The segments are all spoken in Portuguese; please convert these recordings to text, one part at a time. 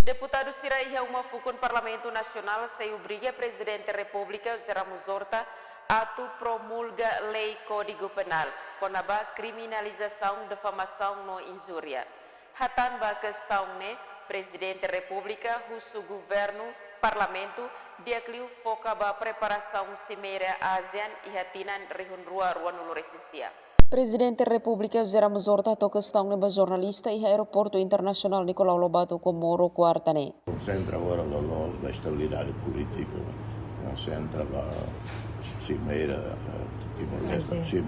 Deputados Sirai uma Fukun Parlamento Nacional se obriga Presidente da República José Ramos Horta a promulga lei Código Penal com a criminalização de difamação no injúria. Hatan ba questão ne Presidente da República, o governo, Parlamento, diakliu foca ba preparação cimeira ASEAN e hatinan rihun rua no recensia. Presidente da República José Ramos Horta toca questão de jornalista e aeroporto internacional Nicolau Lobato Comoro Quartane. Concentra agora a estabilidade política, concentra a cimeira Timor-Leste,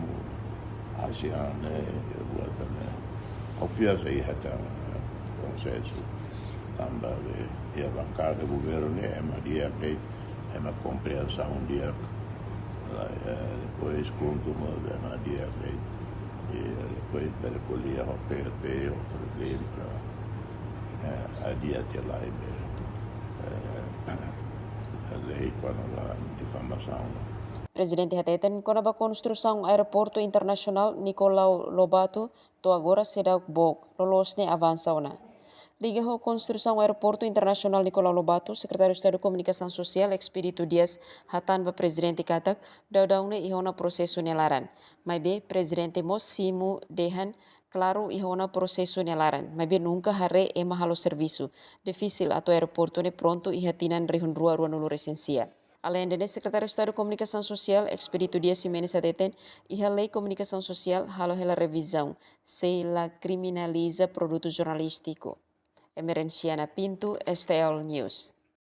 ASEAN, oferece aí até consenso, também e a bancada do governo é uma compreensão dia depois quando uma dia e depois pela colher o PRP oferecer para a dia de lá a lei quando a difamação. Presidente Hateten com a construção aeroporto internacional Nicolau Lobato to agora será bom lolosne avança ona. Liga a construção aeroporto internacional Nicolau Lobato, secretário de Estado de Comunicação Social, Expedito Dias, hatan ba presidente katak, daudawne ihona processo nelaran. Mas be presidente Mosimu dehan, claro ihona processo nelaran. Mas be nunca hare ema halo serviço. Difícil ato aeroporto ne pronto ihatinan rihun rua no recensia. Além de secretário de Estado de Comunicação Social, Expedito Dias Ximenes Hateten, e a lei de comunicação social halo hela revisão, se la criminaliza produto jornalístico. Emerenciana Pinto, STL News.